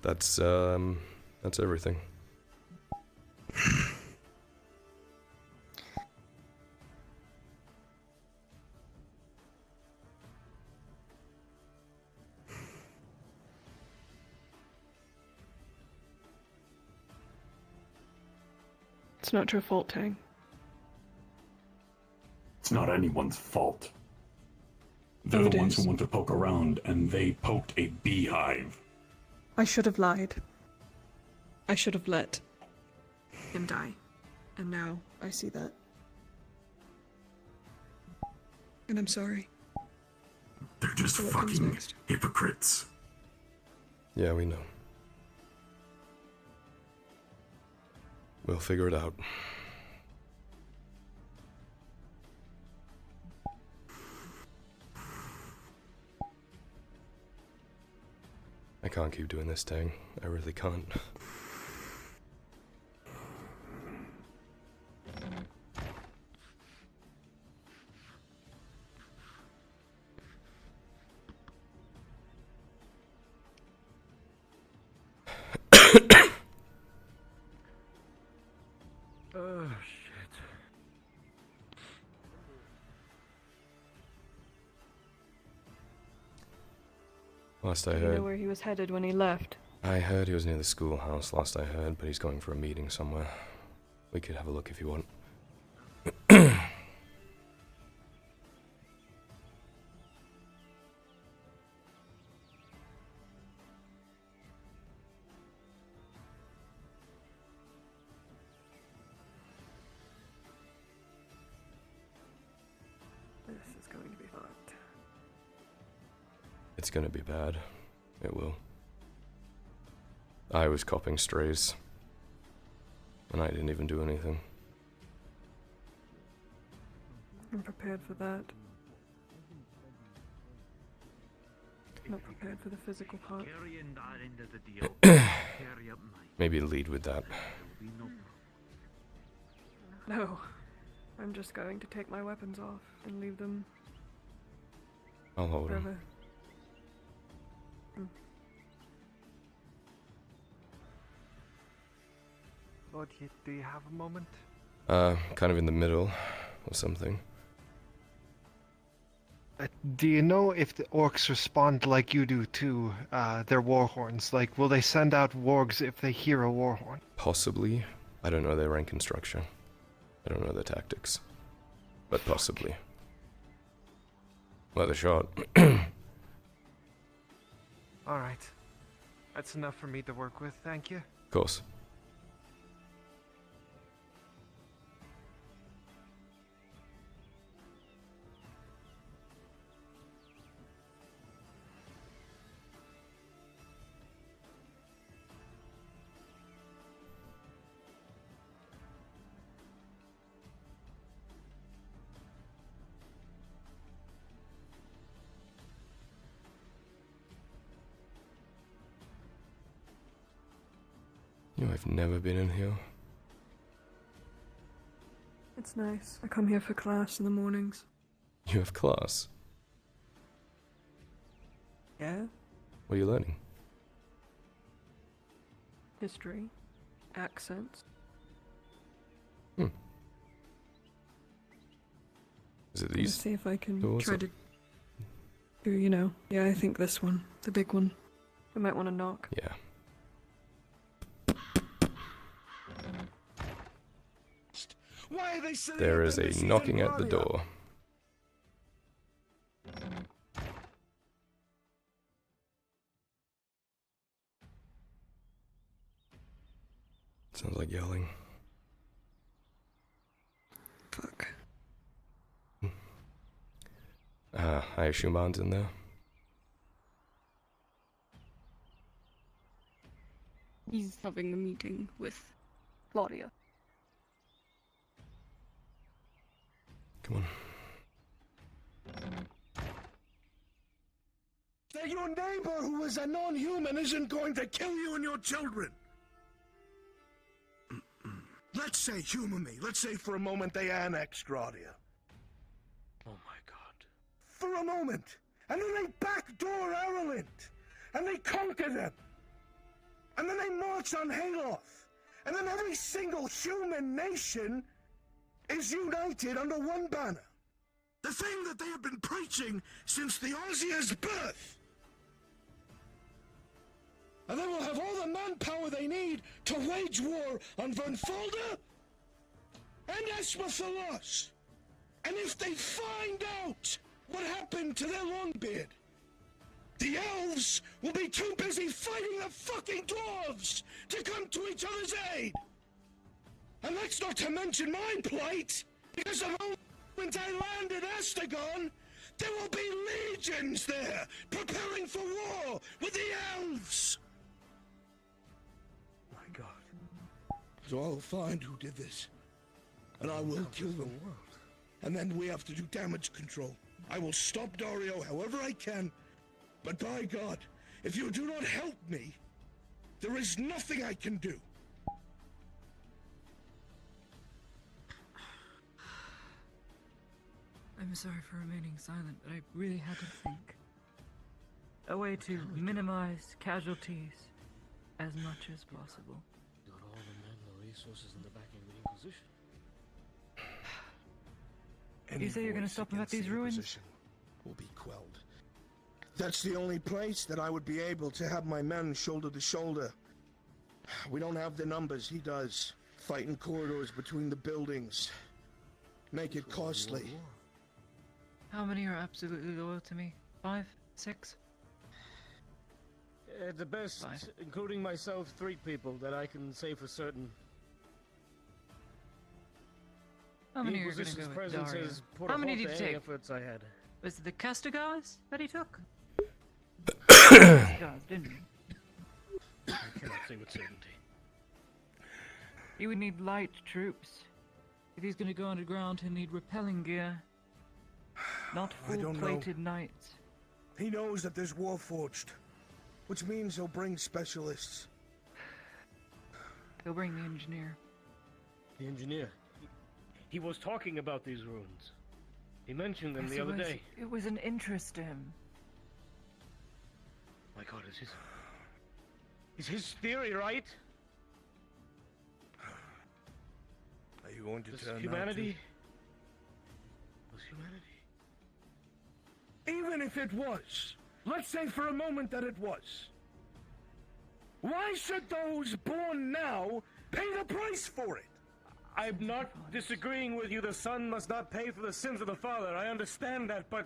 That's everything. It's not your fault, Tang. It's not anyone's fault. They're Oh, the it ones is. who want to poke around, and they poked a beehive. I should have lied. I should have let him die. And now I see that. And I'm sorry. They're just So what comes fucking next? hypocrites. Yeah, we know. We'll figure it out. I can't keep doing this, Tang. I really can't. Oh, shit. Last I Do you know heard... where he was headed when he left? I heard he was near the schoolhouse, last I heard, but he's going for a meeting somewhere. We could have a look if you want. This is going to be fucked. It's gonna be bad. It will. I was copping strays. And I didn't even do anything. I'm prepared for that. Not prepared for the physical part. Carrying that end of the deal. Carry up mine. Maybe lead with that. Be no No. I'm just going to take my weapons off and leave them I'll hold him. forever. Lord, do you have a moment? Kind of in the middle or something. Do you know if the orcs respond like you do to their war horns? Like, will they send out wargs if they hear a war horn? Possibly. I don't know their rank and structure. I don't know their tactics. But possibly. Worth a shot. Alright. That's enough for me to work with, thank you. Of course. You know, I've never been in here. It's nice. I come here for class in the mornings. You have class. Yeah? What are you learning? History. Accents. Is it Let's these? see if I can doors try or- to do, you know. Yeah, I think this one. The big one. I might want to knock. Yeah. Why are they setting There up is a embassies in knocking at the Gradia? door. Sounds like yelling. Fuck. I assume Arn's in there. He's having a meeting with Claudia. Come on. That your neighbor who is a non-human isn't going to kill you and your children. Let's say, humor me, let's say for a moment they annex Gradia. Oh my god. For a moment. And then they backdoor Ireland. And they conquer them. And then they march on Hayloft. And then every single human nation is united under one banner. The thing that they have been preaching since the Aussia's birth. And they will have all the manpower they need to wage war on Vernfolda and Esmathalos. And if they find out what happened to their Longbeard, the elves will be too busy fighting the fucking dwarves to come to each other's aid. And that's not to mention my plight, because the moment I land in Astagon, there will be legions there, preparing for war with the elves. My God. So I'll find who did this, and I will kill them. And then we have to do damage control. I will stop Dario however I can, but by God, if you do not help me, there is nothing I can do. I'm sorry for remaining silent, but I really had to think. A way to minimize casualties as much as possible. Got all the men, the resources, and the backing of the Inquisition. You say you're gonna stop them at these ruins? Will be quelled. That's the only place that I would be able to have my men shoulder to shoulder. We don't have the numbers he does. Fighting corridors between the buildings. Make it costly. How many are absolutely loyal to me? 5? 6? At the best, including myself, 3 people that I can say for certain. How many The are you gonna Inquisition's go with presence Dario? has put How a many halt did to you any take? efforts I had. Was it the Castigars that he took? Castigars, didn't he? I cannot say with certainty. He would need light troops. If he's gonna go underground, he'll need repelling gear. Not I don't know. full-plated knights. He knows that there's Warforged, which means he'll bring specialists. He'll bring the engineer. The engineer. He was talking about these ruins. He mentioned them Yes, the it other was- day. It was an interest to him. My God, is his theory right? Are you going to Does turn humanity? Was humanity? Even if it was, let's say for a moment that it was. Why should those born now pay the price for it? I'm not disagreeing with you. The son must not pay for the sins of the father. I understand that, but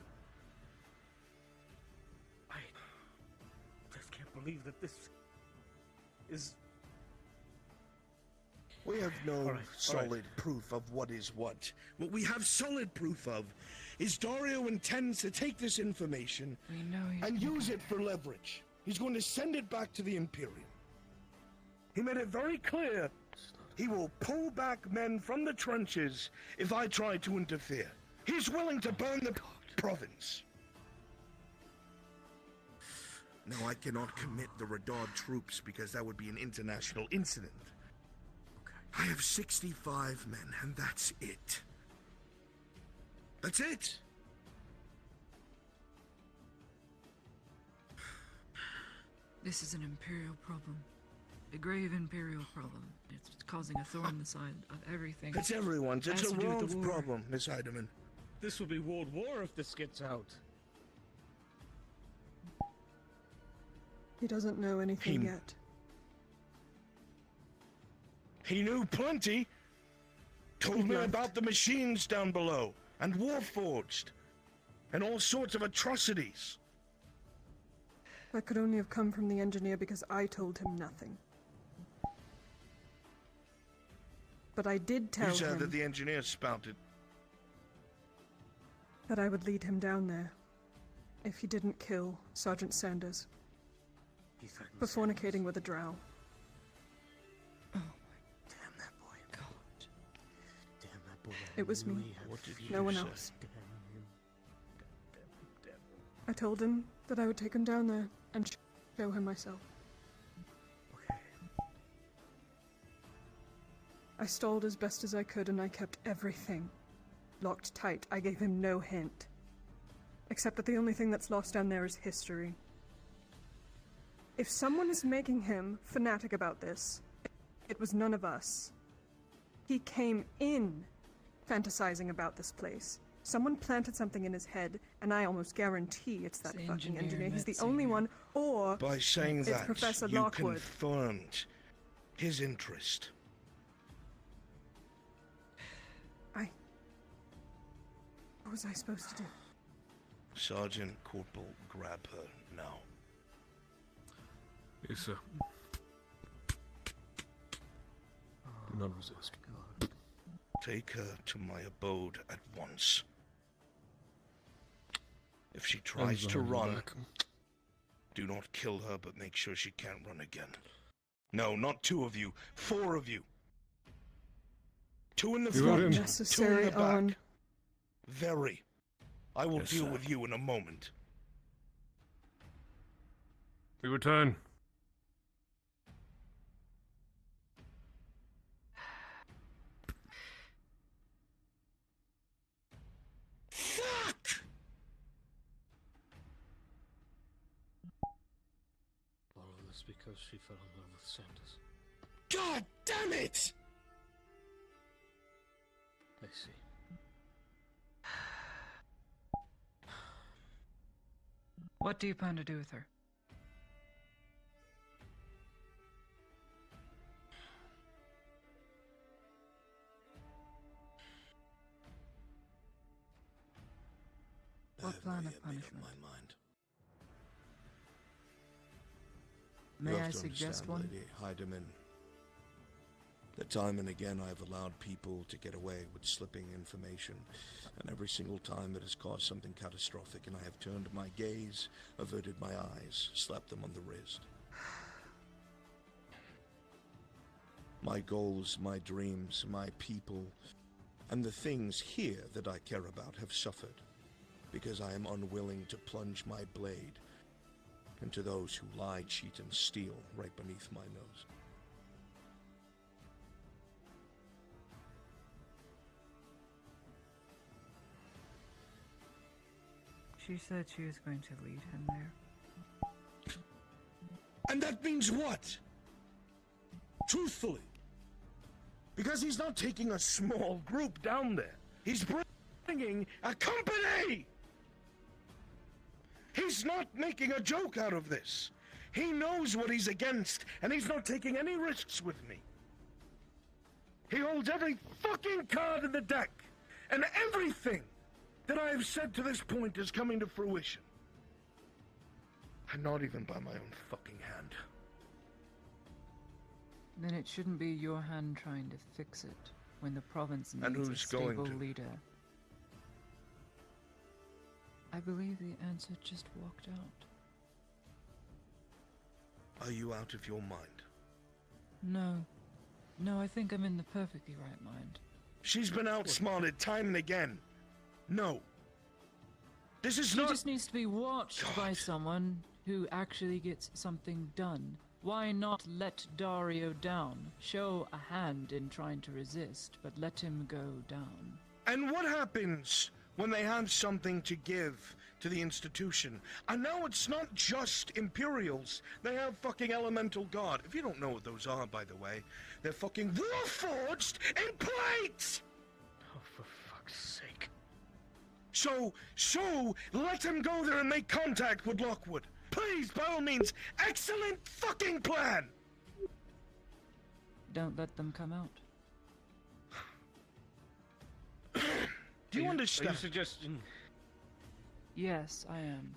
I just can't believe that this is. We have no All right, solid proof of what is what. What we have solid proof of is Dario intends to take this information We know he's and gonna use it for leverage. He's going to send it back to the Imperium. He made it very clear he will pull back men from the trenches if I try to interfere. He's willing to burn the province. Now, I cannot commit the Radar troops because that would be an international incident. I have 65 men, and that's it. That's it! This is an Imperial problem. A grave Imperial problem. It's causing a thorn in the side of everything. It's everyone's. It's Has a to do with the world war. problem, Miss Heidemann. This will be World War if this gets out. He doesn't know anything He- yet. He knew plenty. Told me about the machines down below, and Warforged, and all sorts of atrocities. That could only have come from the engineer because I told him nothing. But I did tell You said him that the engineer spouted. that I would lead him down there if he didn't kill Sergeant Sanders for fornicating with a drow. Damn that boy. God. Damn that boy. It was me. What did No one else. I told him that I would take him down there and show him myself. I stalled as best as I could and I kept everything locked tight. I gave him no hint. Except that the only thing that's lost down there is history. If someone is making him fanatic about this, it was none of us. He came in fantasizing about this place. Someone planted something in his head, and I almost guarantee it's that It's the fucking engineer, engineer. He's the Metzinger. only one, or By saying it's that, Professor you Lockwood. confirmed his interest. What was I supposed to do? Sergeant Corporal, grab her now. Yes, sir. Do not resist. Take her to my abode at once. If she tries Hands to behind your run, back. do not kill her, but make sure she can't run again. No, not 2 of you, 4 of you. 2 in the You got front, him. 2 in Necessary the back. on. Very. I will Yes, deal sir. with you in a moment. We return. Fuck! All of this because she fell in love with Sanders. God damn it! I see. What do you plan to do with her? What plan of punishment? My mind. May You I have to suggest understand, one? Lady Heidemann, that time and again I have allowed people to get away with slipping information, and every single time it has caused something catastrophic, and I have turned my gaze, averted my eyes, slapped them on the wrist. My goals, my dreams, my people, and the things here that I care about have suffered. because I am unwilling to plunge my blade into those who lie, cheat, and steal right beneath my nose. She said she was going to lead him there. And that means what? Truthfully. Because he's not taking a small group down there. He's bringing a company! He's not making a joke out of this. He knows what he's against, and he's not taking any risks with me. He holds every fucking card in the deck, and everything that I have said to this point is coming to fruition. And not even by my own fucking hand. Then it shouldn't be your hand trying to fix it when the province And needs a who's going stable to? leader. I believe the answer just walked out. Are you out of your mind? No. No, I think I'm in the perfectly right mind. She's been outsmarted time and again. No. This is She not... just needs to be watched by someone who actually gets something done. Why not let Dario down? Show a hand in trying to resist, but let him go down. And what happens when they have something to give to the institution? And now it's not just Imperials. They have fucking Elemental God. If you don't know what those are, by the way, they're fucking Warforged in plate! Oh, for fuck's sake. So let him go there and make contact with Lockwood. Please, by all means, excellent fucking plan! Don't let them come out. Do you understand? Are you suggesting... Yes, I am.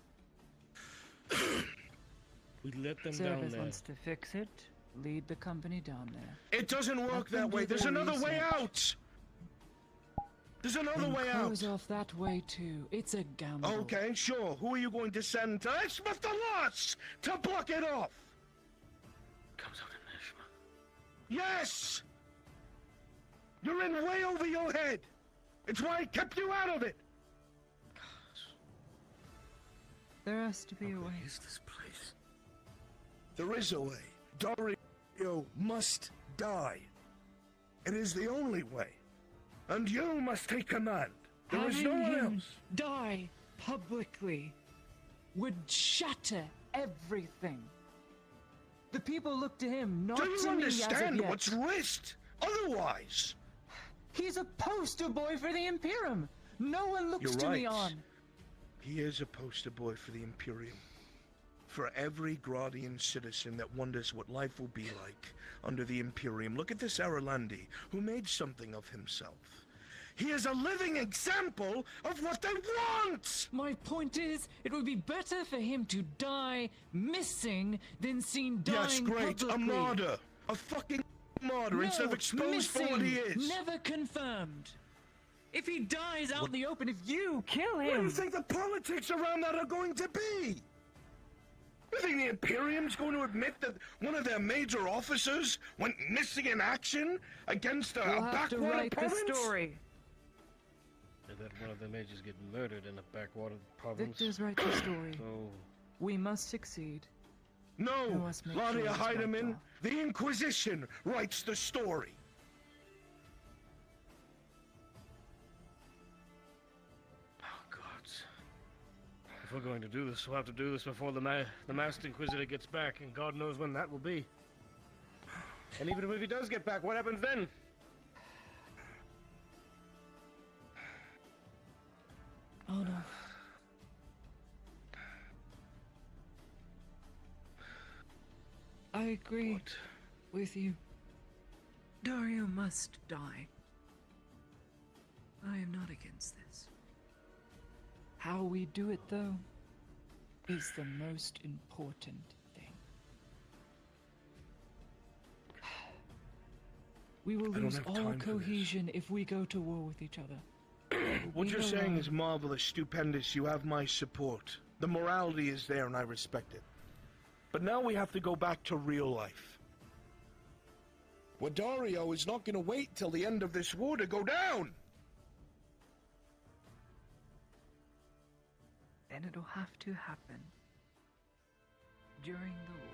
We let them down Service there. wants to fix it. Lead the company down there. It doesn't work Let them that way. do There's their another way research. out! There's another Then way out! close off that way too. It's a gamble. Okay, sure. Who are you going to send to Exmouth the Loss to block it off? Comes out in Nishma. Yes! You're in way over your head. It's why I kept you out of it. There has to be a way. Is this place? There is a way. Dario must die. It is the only way. And you must take command. There is no Having one him else. die publicly would shatter everything. The people look to him, not Do you to me as of understand yet. what's risked otherwise? He's a poster boy for the Imperium. No one looks You're to right. me on. He is a poster boy for the Imperium. For every Gradian citizen that wonders what life will be like under the Imperium. Look at this Aralandi, who made something of himself. He is a living example of what they want! My point is, it would be better for him to die missing than seen dying Yes, great. publicly. A martyr. A fucking martyr No, instead of exposed for what he missing. is. Never confirmed. If he dies out in the open, if you kill him... What do you think the politics around that are going to be? You think the Imperium's going to admit that one of their major officers went missing in action against a We'll have to backwater write province? the story. And that one of the mages get murdered in a backwater province. Victor's write the story. So... We must succeed. We No, must make sure Gradia it's wiped Heidemann, off. the Inquisition writes the story. Oh, gods. If we're going to do this, we'll have to do this before the Master Inquisitor gets back, and God knows when that will be. And even if he does get back, what happens then? Oh no. I agree with you. Dario must die. I am not against this. How we do it, though, is the most important thing. We will I don't lose have all time for this. cohesion if we go to war with each other. What We you're know saying wrong. is marvelous, stupendous. You have my support. The morality is there and I respect it. But now we have to go back to real life. Well, Dario is not going to wait till the end of this war to go down. then it'll have to happen. During the war.